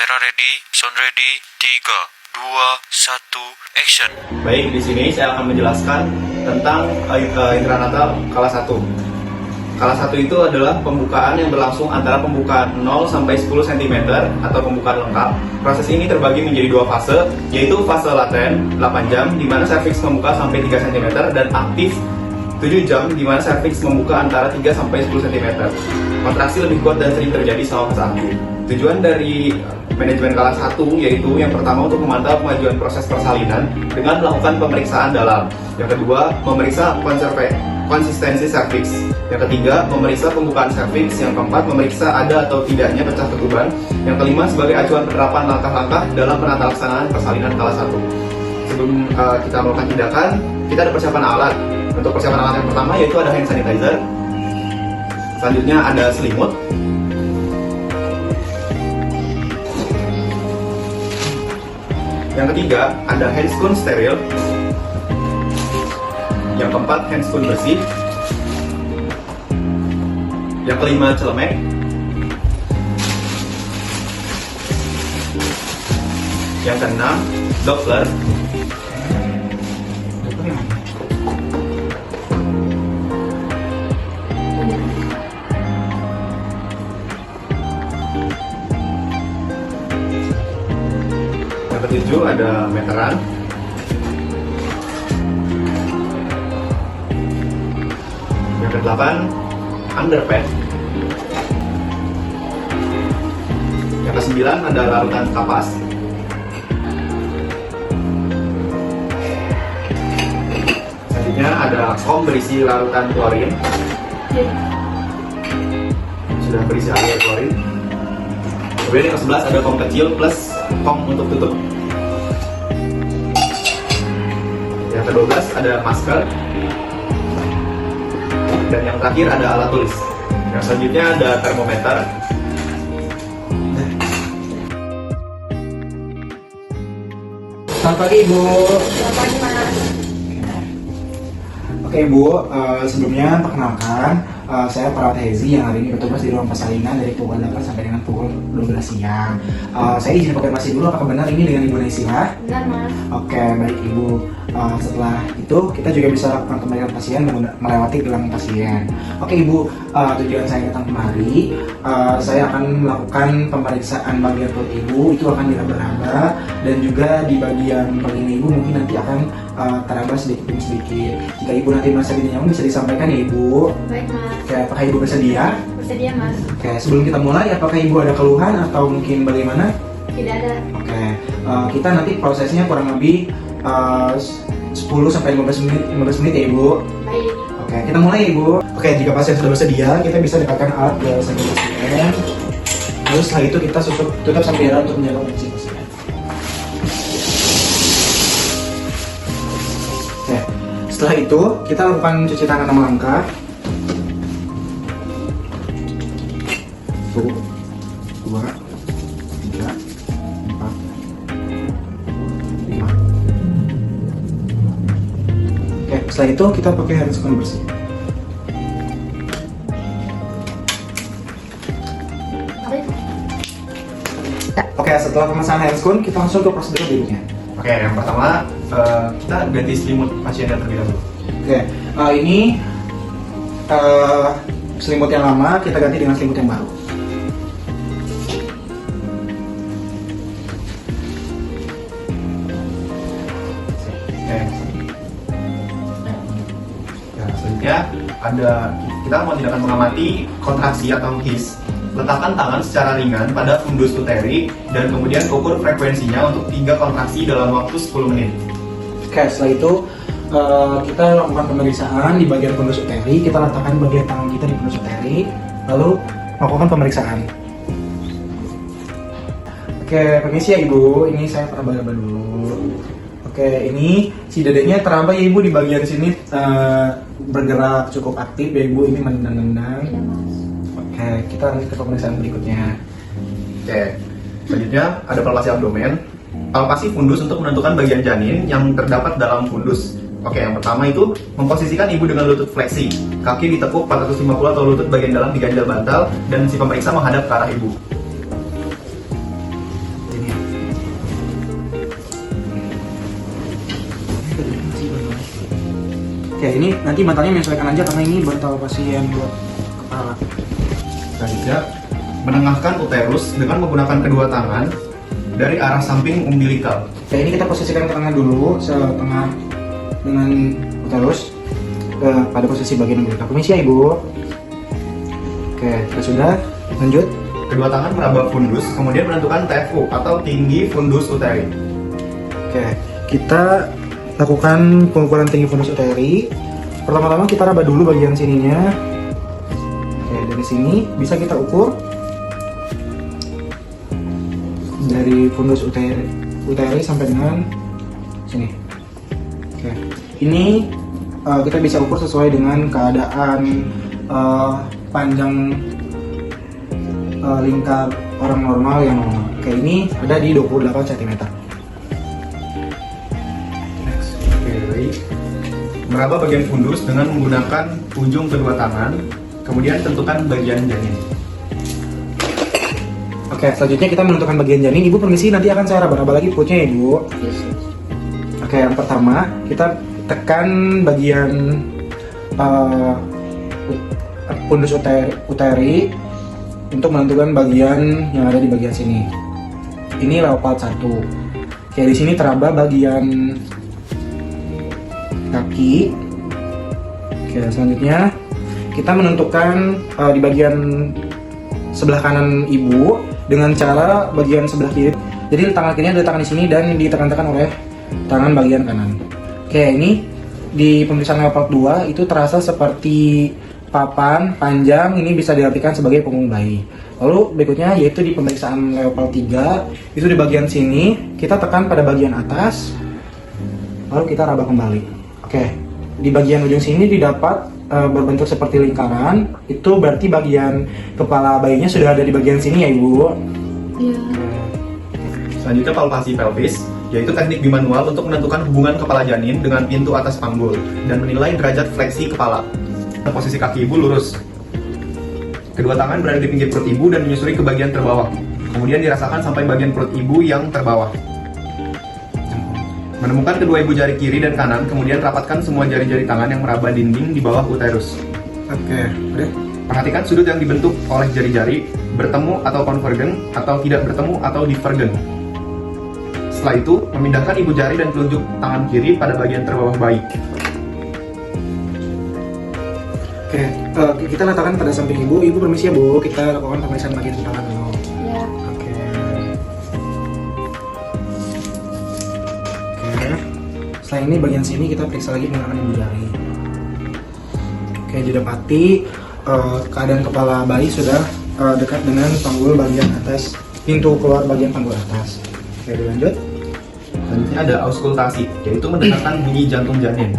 Kamera ready, sound ready, 3, 2, 1, action. Baik, di sini saya akan menjelaskan tentang intranatal kelas 1. Kelas 1 itu adalah pembukaan yang berlangsung antara pembukaan 0 sampai 10 cm atau pembukaan lengkap. Proses ini terbagi menjadi dua fase, yaitu fase laten 8 jam di mana serviks membuka sampai 3 cm dan aktif 7 jam di mana serviks membuka antara 3 sampai 10 cm. Kontraksi lebih kuat dan sering terjadi selama fase aktif. Tujuan dari manajemen kelas 1 yaitu yang pertama untuk memantau kemajuan proses persalinan dengan melakukan pemeriksaan dalam. Yang kedua, memeriksa konsistensi serviks. Yang ketiga, memeriksa pembukaan serviks. Yang keempat, memeriksa ada atau tidaknya pecah ketuban. Yang kelima, sebagai acuan penerapan langkah-langkah dalam penata laksanaan persalinan kelas 1. Sebelum kita melakukan tindakan, kita ada persiapan alat. Untuk persiapan alat yang pertama yaitu ada hand sanitizer. Selanjutnya ada selimut. Yang ketiga, ada handscoon steril. Yang keempat, handscoon bersih. Yang kelima, celemek. Yang keenam, Doppler. Yang ketujuh ada meteran. Yang kedelapan underpad. Yang kesembilan ada larutan kapas. Selanjutnya ada kom berisi larutan klorin. Sudah berisi air klorin. Kemudian yang ke-11 ada kom kecil plus kom untuk tutup. Yang ke-12 ada masker. Dan yang terakhir ada alat tulis. Yang selanjutnya ada termometer. Selamat pagi Ibu. Selamat pagi Mas. Oke Ibu, sebelumnya perkenalkan saya Perawat Hezi yang hari ini bertugas di ruang persalinan dari pukul 8 sampai dengan pukul 12 siang. Saya izin konfirmasi dulu apakah benar ini dengan Ibu Naysila? Benar Mas. Oke, baik Ibu. Setelah itu kita juga bisa lakukan pemeriksaan pasien melewati gelang pasien. Oke Ibu, tujuan saya datang kemari, saya akan melakukan pemeriksaan bagian perut Ibu, itu akan diraba-raba dan juga di bagian telinga Ibu mungkin nanti akan teraba sedikit demi sedikit. Jika Ibu nanti merasa tidak nyaman bisa disampaikan ya Ibu. Baik Mas. Oke, apakah Ibu bersedia? Bersedia Mas. Oke, sebelum kita mulai, apakah Ibu ada keluhan atau mungkin bagaimana? Tidak ada. Oke, kita nanti prosesnya kurang lebih 10 sampai 15 menit ya Ibu. Baik. Oke, kita mulai ya Ibu. Oke, jika pasien sudah bersedia, kita bisa dekatkan alat ke samping pasien. Lalu setelah itu kita tutup sampai untuk menjaga kondisi pasien. Oke, setelah itu kita lakukan cuci tangan 6 langkah. 1, 2, 3, 4, 5. Oke, setelah itu kita pakai handscoon bersih. Oke, setelah pemasangan handscoon, kita langsung ke prosedur berikutnya. Oke, yang pertama kita ganti selimut pasiennya terlebih dahulu. Oke, ini selimut yang lama kita ganti dengan selimut yang baru. Oke. Ya, selanjutnya kita mau tindakan mengamati kontraksi atau his. Letakkan tangan secara ringan pada fundus uteri dan kemudian ukur frekuensinya untuk 3 kontraksi dalam waktu 10 menit. Oke, setelah itu kita lakukan pemeriksaan di bagian fundus uteri. Kita letakkan bagian tangan kita di fundus uteri, lalu lakukan pemeriksaan. Oke, permisi ya Ibu. Ini saya peraba-raba dulu. Oke, ini si dedeknya teraba ya Ibu di bagian sini bergerak cukup aktif ya Ibu. Ini menendang-nendang. Iya Mas. Oke, kita lanjut ke pemeriksaan berikutnya. Oke, selanjutnya ada palpasi abdomen. Palpasi fundus untuk menentukan bagian janin yang terdapat dalam fundus. Oke, yang pertama itu memposisikan ibu dengan lutut fleksi, kaki ditekuk 450 atau lutut bagian dalam diganjal bantal, dan si pemeriksa menghadap ke arah ibu. Oke, ini nanti bantalnya menyesuaikan aja karena ini bantal pasien buat kepala. Selanjutnya, menengahkan uterus dengan menggunakan kedua tangan dari arah samping umbilikal. Oke, ini kita posisikan ke tengah dulu, setengah dengan uterus pada posisi bagian umbilikal. Permisi ya Ibu. Oke, kita sudah lanjut. Kedua tangan meraba fundus, kemudian menentukan TFU atau tinggi fundus uteri. Oke, kita lakukan pengukuran tinggi fundus uteri. Pertama-tama kita raba dulu bagian sininya. Oke, dari sini bisa kita ukur dari fundus uteri sampai dengan sini. Oke, ini kita bisa ukur sesuai dengan keadaan panjang lingkar orang normal yang normal. Oke, ini ada di 28 cm. Meraba bagian fundus dengan menggunakan ujung kedua tangan, kemudian tentukan bagian janin. Oke, selanjutnya kita menentukan bagian janin. Ibu permisi, nanti akan saya raba-raba lagi perutnya ya Ibu. Oke, yang pertama kita tekan bagian fundus uteri untuk menentukan bagian yang ada di bagian sini. Ini leopard 1. Oke, di sini teraba bagian kaki. Oke, selanjutnya kita menentukan di bagian sebelah kanan ibu dengan cara bagian sebelah kiri. Jadi tangan kirinya ada tangan di sini dan ditekan-tekan oleh tangan bagian kanan. Oke, ini di pemeriksaan leopard 2 itu terasa seperti papan panjang, ini bisa diartikan sebagai punggung bayi. Lalu berikutnya yaitu di pemeriksaan leopard 3 itu di bagian sini kita tekan pada bagian atas, lalu kita raba kembali. Oke, di bagian ujung sini didapat berbentuk seperti lingkaran. Itu berarti bagian kepala bayinya sudah ada di bagian sini ya Ibu. Iya. Selanjutnya palpasi pelvis, yaitu teknik bimanual untuk menentukan hubungan kepala janin dengan pintu atas panggul dan menilai derajat fleksi kepala. Posisi kaki ibu lurus. Kedua tangan berada di pinggir perut ibu dan menyusuri ke bagian terbawah. Kemudian dirasakan sampai bagian perut ibu yang terbawah. Menemukan kedua ibu jari kiri dan kanan, kemudian rapatkan semua jari-jari tangan yang meraba dinding di bawah uterus. Oke, udah. Perhatikan sudut yang dibentuk oleh jari-jari, bertemu atau konvergen, atau tidak bertemu atau divergen. Setelah itu, memindahkan ibu jari dan telunjuk tangan kiri pada bagian terbawah bayi. Oke, kita letakkan pada samping ibu. Ibu permisi ya Bu, kita lakukan pemeriksaan bagian tangan dulu. Iya. Oke. Setelah ini bagian sini kita periksa lagi menggunakan ibu jari. Oke, didapati keadaan kepala bayi sudah dekat dengan panggul bagian atas, pintu keluar bagian panggul atas. Oke, dilanjut. Selanjutnya ada auskultasi, yaitu mendengarkan bunyi jantung janin.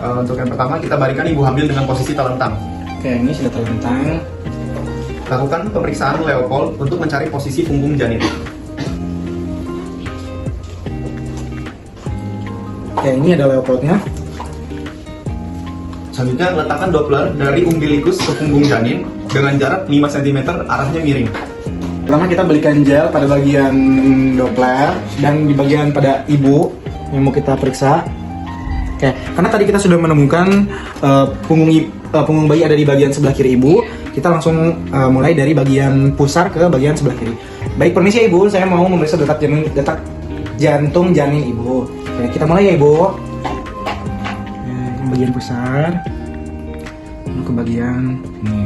Untuk yang pertama, kita baringkan ibu hamil dengan posisi telentang. Oke, ini sudah terlentang. Lakukan pemeriksaan Leopold untuk mencari posisi punggung janin. Oke, ini ada Leopoldnya. Selanjutnya, letakkan Doppler dari umbilikus ke punggung janin dengan jarak 5 cm arahnya miring. Pertama kita belikan gel pada bagian Doppler dan di bagian pada ibu yang mau kita periksa. Oke, karena tadi kita sudah menemukan punggung bayi ada di bagian sebelah kiri ibu, kita langsung mulai dari bagian pusar ke bagian sebelah kiri. Baik, permisi ya ibu, saya mau memeriksa detak jantung janin ibu. Oke, kita mulai ya ibu. Oke, bagian pusar, lalu ke bagian ini.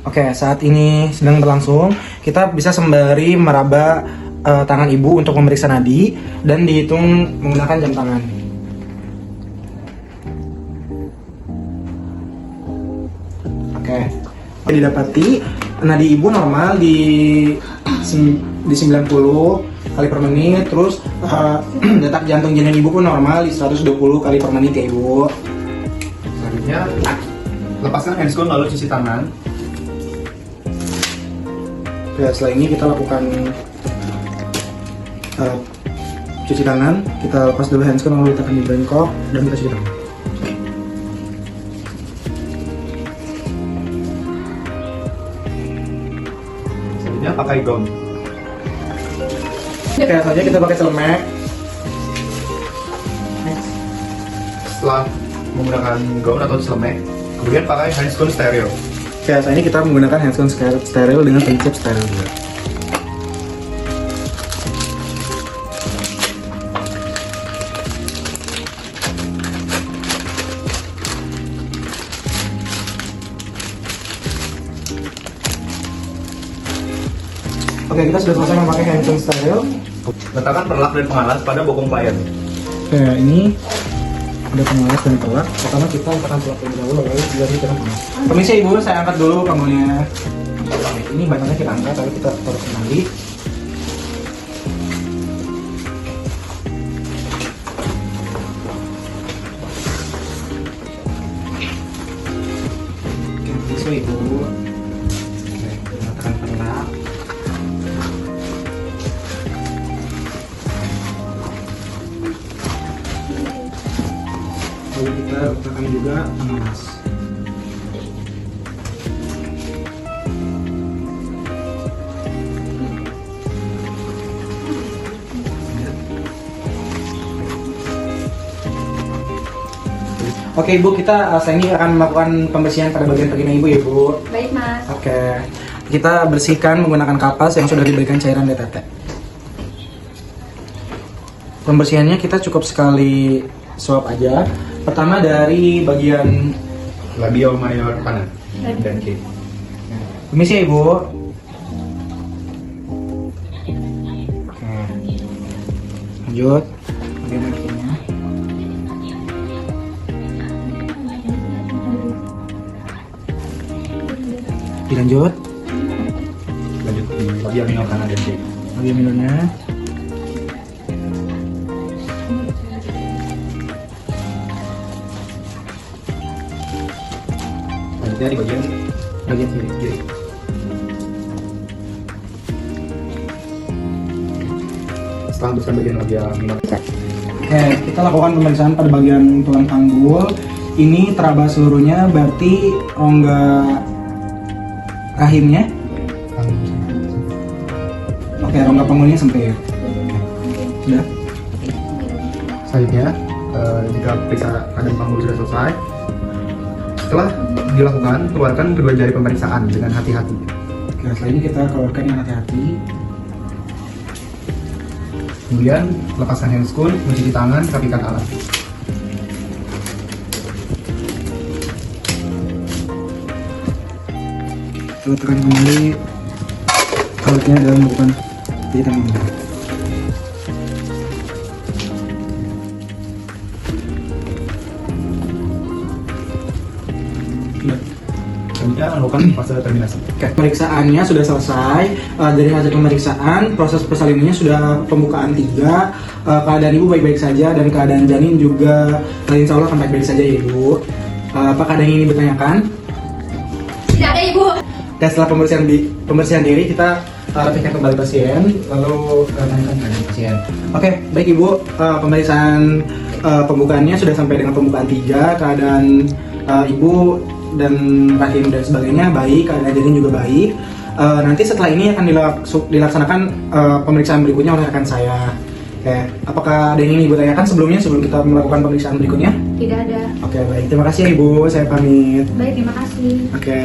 Oke, saat ini sedang berlangsung. Kita bisa sembari meraba tangan ibu untuk memeriksa nadi dan dihitung menggunakan jam tangan. Oke, didapati nadi ibu normal di 90 kali per menit, terus detak jantung janin ibu pun normal di 120 kali per menit ya ibu. Selanjutnya, lepaskan handscoon lalu cuci tangan. Oke, setelah ini kita lakukan cuci tangan. Kita lepas dulu handscoon lalu letakkan di bengkok dan kita cuci tangan. Selanjutnya pakai gaun. Oke, selanjutnya kita pakai celemek. Setelah menggunakan gaun atau celemek, kemudian pakai handscoon steril. Oke, saat ini kita menggunakan handscoon steril dengan pencip steril juga. Oke, kita sudah selesai memakai handscoon steril. Letakkan perlak dan pengalas pada bokong plier. Oke, ini ada pengalas dan pelak. Pertama kita letakkan pelak terlebih dahulu, lalu kita pengalas. Permisi ibu, saya angkat dulu panggungnya. Ini batangnya kita angkat, lalu kita taruh kembali. Oke, permisi ibu. Oke, kita letakkan pelak. Lalu kita letakkan juga pengalas. Oke ibu, kita saya ini akan melakukan pembersihan pada bagian vagina ibu ya bu. Baik mas. Oke, kita bersihkan menggunakan kapas yang sudah diberikan cairan DTT. Pembersihannya kita cukup sekali swab aja. Pertama dari bagian Labial mayor kanan dan kiri. permisi ya ibu. Oke, lanjut bagian kakinya. Dilanjut Lanjut di labial minor kanan dan kiri. bagian minornya. Selanjutnya di bagian kiri. Setelah bersihkan bagian labial minor. Oke, kita lakukan pemeriksaan pada bagian tulang panggul. Ini teraba seluruhnya, berarti rongga rahimnya. Oke, rongga panggulnya sempit. Sudah. Selanjutnya, jika periksa keadaan panggul sudah selesai, setelah dilakukan, keluarkan kedua jari pemeriksaan dengan hati-hati. Oke, setelah ini kita keluarkan yang hati-hati. Kemudian, lepaskan handscoon, mencuci tangan, rapikan alat. Kita tekan kembali alatnya dalam bukan di tangan. Selanjutnya, lakukan fase terminasi. Oke, pemeriksaannya sudah selesai. Dari hasil pemeriksaan, proses persalinannya sudah pembukaan 3. Keadaan ibu baik-baik saja dan keadaan janin juga insya Allah akan baik-baik saja ya ibu. Apakah ada yang ingin ditanyakan? Tidak ada ibu. Dan setelah pembersihan diri kita rapikan kembali pasien, lalu tanyakan keadaan pasien. Oke, baik ibu. Pemeriksaan pembukaannya sudah sampai dengan pembukaan 3. Keadaan ibu dan rahim dan sebagainya baik, keadaan janin juga baik. Nanti setelah ini akan dilaksanakan pemeriksaan berikutnya oleh rekan saya. Oke, apakah ada yang ingin ibu tanyakan sebelum kita melakukan pemeriksaan berikutnya? Tidak ada. Oke, baik. Terima kasih ya ibu. Saya pamit. Baik, terima kasih. Oke.